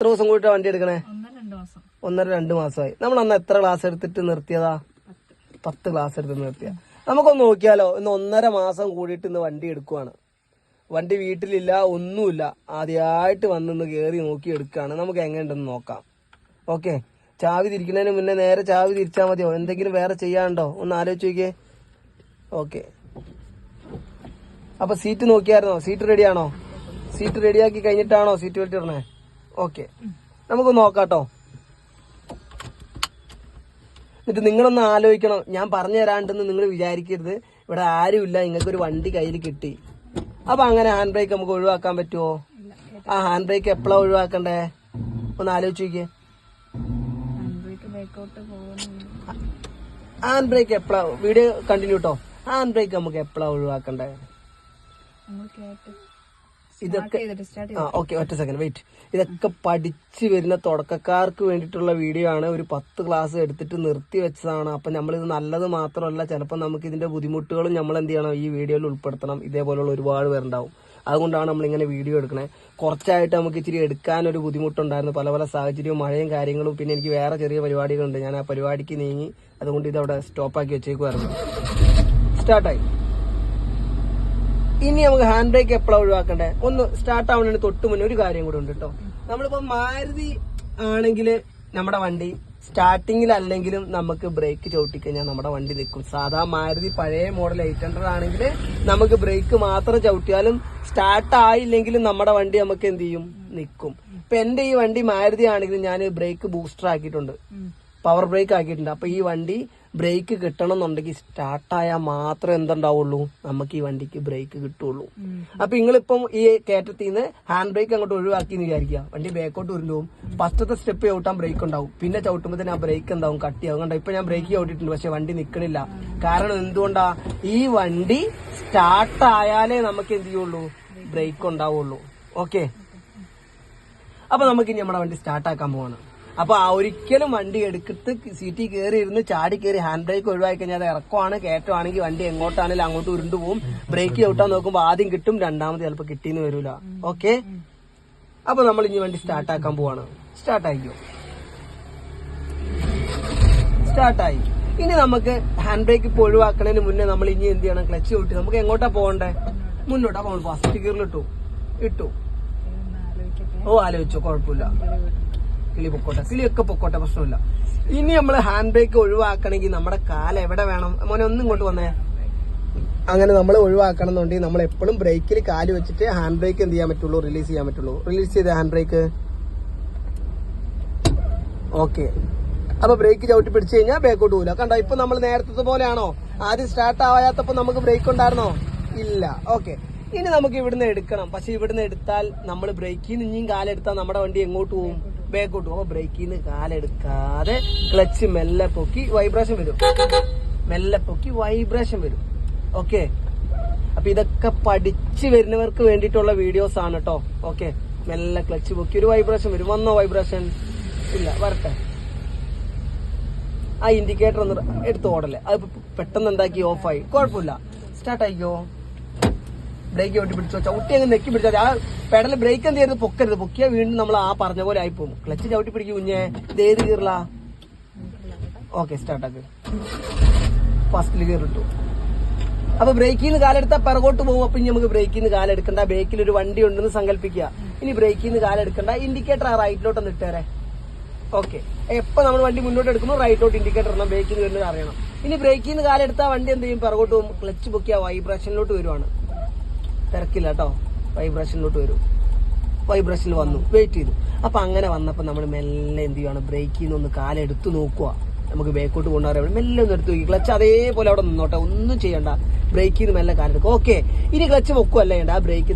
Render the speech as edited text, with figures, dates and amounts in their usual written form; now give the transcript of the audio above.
ദിവസം കൂടിയിട്ട് വണ്ടി എടുക്കണേ? 1-2 മാസമായി. നമ്മൾ അന്ന് എത്ര ക്ലാസ് എടുത്തിട്ട് നിർത്തിയതാ? 10 ക്ലാസ് എടുത്ത് നിർത്തിയ. നമുക്കൊന്ന് നോക്കിയാലോ. ഇന്ന് 1.5 മാസം കൂടിയിട്ട് ഇന്ന് വണ്ടി എടുക്കുവാണ്. വണ്ടി വീട്ടിലില്ല, ഒന്നുമില്ല. ആദ്യമായിട്ട് വന്നിന്ന് കയറി നോക്കി എടുക്കുകയാണ്. നമുക്ക് എങ്ങനെയുണ്ടെന്ന് നോക്കാം. ഓക്കെ, ചാവി തിരിക്കുന്നതിന് മുന്നേ നേരെ ചാവി തിരിച്ചാൽ മതിയോ? എന്തെങ്കിലും വേറെ ചെയ്യാനുണ്ടോ? ഒന്ന് ആലോചിച്ച് നോക്കിയേ. ഓക്കെ, അപ്പൊ സീറ്റ് നോക്കിയായിരുന്നോ? സീറ്റ് റെഡിയാണോ? സീറ്റ് റെഡിയാക്കി കഴിഞ്ഞിട്ടാണോ സീറ്റ് ബെൽറ്റ് ഇടണേ? ഓക്കെ, നമുക്ക് നോക്കാട്ടോ. എന്നിട്ട് നിങ്ങളൊന്ന് ആലോചിക്കണം. ഞാൻ പറഞ്ഞു തരാണ്ടെന്ന് നിങ്ങൾ വിചാരിക്കരുത്. ഇവിടെ ആരുമില്ല, നിങ്ങൾക്കൊരു വണ്ടി കയ്യിൽ കിട്ടി. അപ്പൊ അങ്ങനെ ഹാൻഡ് ബ്രേക്ക് നമുക്ക് ഒഴിവാക്കാൻ പറ്റുമോ? ആ ഹാൻഡ് ബ്രേക്ക് എപ്പോഴാ ഒഴിവാക്കണ്ടേ? ഒന്ന് ആലോചിച്ച് നോക്കിയേ. ഹാൻഡ് ബ്രേക്ക് എപ്പോഴാ? വീഡിയോ കണ്ടിന്യൂ കേട്ടോ. ഹാൻഡ് ബ്രേക്ക് നമുക്ക് എപ്പോഴാ ഒഴിവാക്കണ്ടേ? ഇതൊക്കെ ഓക്കെ, ഒറ്റ സെക്കൻഡ് വെയിറ്റ്. ഇതൊക്കെ പഠിച്ചു വരുന്ന തുടക്കക്കാർക്ക് വേണ്ടിയിട്ടുള്ള വീഡിയോ ആണ്. ഒരു 10 ക്ലാസ് എടുത്തിട്ട് നിർത്തി വെച്ചതാണ്. അപ്പൊ നമ്മളിത് നല്ലത് മാത്രമല്ല, ചിലപ്പോൾ നമുക്ക് ഇതിന്റെ ബുദ്ധിമുട്ടുകളും നമ്മൾ എന്ത് ചെയ്യണം, ഈ വീഡിയോയിൽ ഉൾപ്പെടുത്തണം. ഇതേപോലുള്ള ഒരുപാട് പേരുണ്ടാവും. അതുകൊണ്ടാണ് നമ്മളിങ്ങനെ വീഡിയോ എടുക്കണേ. കുറച്ചായിട്ട് നമുക്ക് ഇച്ചിരി എടുക്കാൻ ഒരു ബുദ്ധിമുട്ടുണ്ടായിരുന്നു. പല പല സാഹചര്യവും, മഴയും കാര്യങ്ങളും. പിന്നെ എനിക്ക് വേറെ ചെറിയ പരിപാടികളുണ്ട്. ഞാൻ ആ പരിപാടിക്ക് നീങ്ങി, അതുകൊണ്ട് ഇതവിടെ സ്റ്റോപ്പാക്കി വെച്ചേക്കുമായിരുന്നു. സ്റ്റാർട്ടായി. ഇനി നമുക്ക് ഹാൻഡ് ബ്രേക്ക് എപ്പോഴാണ് ഒഴിവാക്കണ്ടേ? ഒന്ന് സ്റ്റാർട്ട് ആവുന്നതിന് തൊട്ട് മുന്നേ ഒരു കാര്യം കൂടെ ഉണ്ട് കേട്ടോ. നമ്മളിപ്പോ മാരുതി ആണെങ്കിൽ നമ്മുടെ വണ്ടി സ്റ്റാർട്ടിങ്ങിലല്ലെങ്കിലും നമുക്ക് ബ്രേക്ക് ചവിട്ടിക്കഴിഞ്ഞാൽ നമ്മുടെ വണ്ടി നിൽക്കും. സാധാ മാരുതി പഴയ മോഡൽ 800 ആണെങ്കിൽ നമുക്ക് ബ്രേക്ക് മാത്രം ചവിട്ടിയാലും സ്റ്റാർട്ട് ആയില്ലെങ്കിലും നമ്മുടെ വണ്ടി നമുക്ക് എന്ത് ചെയ്യും? നിൽക്കും. ഇപ്പൊ എന്റെ ഈ വണ്ടി മാരുതി ആണെങ്കിലും ഞാൻ ബ്രേക്ക് ബൂസ്റ്റർ ആക്കിയിട്ടുണ്ട്, പവർ ബ്രേക്ക് ആക്കിയിട്ടുണ്ട്. അപ്പൊ ഈ വണ്ടി ബ്രേക്ക് കിട്ടണം എന്നുണ്ടെങ്കിൽ സ്റ്റാർട്ടായാൽ മാത്രമേ എന്തുണ്ടാവുള്ളൂ, നമുക്ക് ഈ വണ്ടിക്ക് ബ്രേക്ക് കിട്ടുള്ളൂ. അപ്പൊ നിങ്ങളിപ്പം ഈ കയറ്റത്തിൽ നിന്ന് ഹാൻഡ് ബ്രേക്ക് അങ്ങോട്ട് ഒഴിവാക്കി എന്ന് വിചാരിക്കുക. വണ്ടി ബാക്കോട്ട് ഉരുണ്ടും. ഫസ്റ്റത്തെ സ്റ്റെപ്പ് ചവിട്ടാൻ ബ്രേക്ക് ഉണ്ടാവും. പിന്നെ ചവിട്ടുമ്പോൾ തന്നെ ആ ബ്രേക്ക് എന്താവും? കട്ടിയാവും. കണ്ടോ, ഇപ്പൊ ഞാൻ ബ്രേക്ക് ചവിട്ടിട്ടുണ്ട്, പക്ഷെ വണ്ടി നിൽക്കണില്ല. കാരണം എന്തുകൊണ്ടാ? ഈ വണ്ടി സ്റ്റാർട്ടായാലേ നമുക്ക് എന്ത് ചെയ്യുള്ളൂ? ബ്രേക്ക് ഉണ്ടാവുള്ളൂ. ഓക്കെ, അപ്പൊ നമുക്ക് ഇനി നമ്മുടെ വണ്ടി സ്റ്റാർട്ടാക്കാൻ പോവാണ്. അപ്പൊ ഒരിക്കലും വണ്ടി എടുത്തിട്ട് സീറ്റിൽ കയറി ഇരുന്ന് ചാടി കയറി ഹാൻഡ് ബ്രേക്ക് ഒഴിവാക്കി കഴിഞ്ഞാൽ അത് ഇറക്കമാണ്. കയറ്റമാണെങ്കിൽ വണ്ടി എങ്ങോട്ടാണെങ്കിലും അങ്ങോട്ട് ഉരുണ്ടു പോകും. ബ്രേക്ക് ചവിട്ടാൻ നോക്കുമ്പോൾ ആദ്യം കിട്ടും, രണ്ടാമത് ചിലപ്പോൾ കിട്ടിയെന്ന് വരൂല. ഓക്കെ, അപ്പൊ നമ്മൾ ഇനി വണ്ടി സ്റ്റാർട്ടാക്കാൻ പോവാണ്. സ്റ്റാർട്ടായിക്കോ? സ്റ്റാർട്ടായി. ഇനി നമുക്ക് ഹാൻഡ് ബ്രേക്ക് ഇപ്പോൾ ഒഴിവാക്കണതിന് മുന്നേ നമ്മൾ ഇനി എന്ത് ചെയ്യണം? ക്ലച്ച് ചവിട്ടി നമുക്ക് എങ്ങോട്ടാ പോകണ്ടേ? മുന്നോട്ടാ. അപ്പോൾ ഫസ്റ്റ് ഗിയറിൽ ഇട്ടു. ഓ, ആലോചിച്ചോ, കുഴപ്പമില്ല. കിളി പൊക്കോട്ടെ, കിളിയൊക്കെ പൊക്കോട്ടെ, പ്രശ്നമില്ല. ഇനി നമ്മൾ ഹാൻഡ് ബ്രേക്ക് ഒഴിവാക്കണമെങ്കിൽ നമ്മുടെ കാല് എവിടെ വേണം? മോനെ ഒന്ന് ഇങ്ങോട്ട് വന്നേ. അങ്ങനെ നമ്മൾ ഒഴിവാക്കണം എന്നുണ്ടെങ്കിൽ നമ്മൾ എപ്പോഴും ബ്രേക്കിൽ കാല് വെച്ചിട്ട് ഹാൻഡ് ബ്രേക്ക് എന്ത് ചെയ്യാൻ പറ്റുള്ളൂ? റിലീസ് ചെയ്യാൻ പറ്റുള്ളൂ. റിലീസ് ചെയ്ത ഹാൻഡ് ബ്രേക്ക്. ഓക്കെ, അപ്പൊ ബ്രേക്ക് ചവിട്ടി പിടിച്ചു കഴിഞ്ഞാൽ ബാക്കോട്ട് പോകില്ല. കണ്ടോ, ഇപ്പൊ നമ്മൾ നേരത്തെ പോലെയാണോ? ആദ്യം സ്റ്റാർട്ട് ആവാത്തപ്പോ നമുക്ക് ബ്രേക്ക് ഉണ്ടായിരുന്നോ? ഇല്ല. ഓക്കെ, ഇനി നമുക്ക് ഇവിടുന്ന് എടുക്കണം. പക്ഷെ ഇവിടുന്ന് എടുത്താൽ നമ്മൾ ബ്രേക്കിൽ നിന്ന് ഇനിയും കാലെടുത്താൽ നമ്മുടെ വണ്ടി എങ്ങോട്ട് പോകും? ബാക്കോട്ട് പോകും. അപ്പൊ ബ്രേക്കിൽ നിന്ന് കാലെടുക്കാതെ ക്ലച്ച് മെല്ലെ പൊക്കി വൈബ്രേഷൻ വരും. മെല്ലെ പൊക്കി വൈബ്രേഷൻ വരും. ഓക്കെ, അപ്പൊ ഇതൊക്കെ പഠിച്ചു വരുന്നവർക്ക് വേണ്ടിയിട്ടുള്ള വീഡിയോസ് ആണ് കേട്ടോ. ഓക്കെ, മെല്ലെ ക്ലച്ച് പൊക്കി ഒരു വൈബ്രേഷൻ വരും. വന്നോ വൈബ്രേഷൻ? ഇല്ല, വരട്ടെ. ആ ഇൻഡിക്കേറ്റർ ഒന്ന് എടുത്ത് ഓടല്ലേ, അത് പെട്ടെന്ന് എന്താക്കി ഓഫായി. കുഴപ്പമില്ല, സ്റ്റാർട്ട് ആയിക്കോ. ബ്രേക്ക് ചവിട്ടി പിടിച്ചോ, ചവിട്ടി അങ്ങ് നെക്കി പിടിച്ചാൽ ആ പെഡൽ ബ്രേക്ക് എന്ത് ചെയ്യരുത്? പൊക്കരുത്. പൊക്കിയാൽ വീണ്ടും നമ്മൾ ആ പറഞ്ഞ പോലെ ആയിപ്പോകും. ക്ലച്ച് ചവിട്ടി പിടിക്കും കുഞ്ഞെ. ഇത് ഏത് ഗിയറിലാ? ഓക്കെ, സ്റ്റാർട്ടാക്ക്. ഫസ്റ്റിൽ ഗിയർ ഇട്ടു. അപ്പൊ ബ്രേക്കിൽ നിന്ന് കാലെടുത്താൽ പിറകോട്ട് പോകും. അപ്പൊ ഇനി നമുക്ക് ബ്രേക്കിൽ നിന്ന് കാലെടുക്കണ്ട. ബേക്കിൽ ഒരു വണ്ടി ഉണ്ടെന്ന് സങ്കല്പിക്കുക. ഇനി ബ്രേക്കിൽ നിന്ന് കാലെടുക്കണ്ട. ഇൻഡിക്കേറ്റർ ആ റൈറ്റിലോട്ടൊന്ന് ഇട്ടേരെ. ഓക്കെ, എപ്പൊ നമ്മൾ വണ്ടി മുന്നോട്ട് എടുക്കുമ്പോൾ റൈറ്റിലോട്ട് ഇൻഡിക്കേറ്റർ ഇടണം. ബ്രേക്കിൽ നിന്ന് വരുന്നത് അറിയണം. ഇനി ബ്രേക്കിൽ നിന്ന് കാലെടുത്താൽ വണ്ടി എന്ത് ചെയ്യും? പിറകോട്ട് പോകും. ക്ലച്ച് പൊക്കിയ വൈബ്രേഷനിലോട്ട് വരുവാണ്. തിരക്കില്ല കേട്ടോ, വൈബ്രേഷനിലോട്ട് വരും. വൈബ്രേഷനിൽ വന്നു, വെയിറ്റ് ചെയ്തു. അപ്പൊ അങ്ങനെ വന്നപ്പോ നമ്മൾ മെല്ലെ എന്ത് ചെയ്യുവാണ്? ബ്രേക്കിൽ നിന്ന് ഒന്ന് കാലെടുത്ത് നോക്കുക. നമുക്ക് ബാക്കോട്ട് കൊണ്ടുവരാൻ മെല്ലെ ഒന്ന് എടുത്ത് നോക്കി. ക്ലച്ച് അതേപോലെ അവിടെ നിന്നോട്ടെ, ഒന്നും ചെയ്യണ്ട. ബ്രേക്കിൽ നിന്ന് മെല്ലെ കാലെടുക്കുക. ഓക്കെ, ഇനി ക്ലച്ച് പൊക്കുവല്ലേ വേണ്ട, ആ ബ്രേക്കിൽ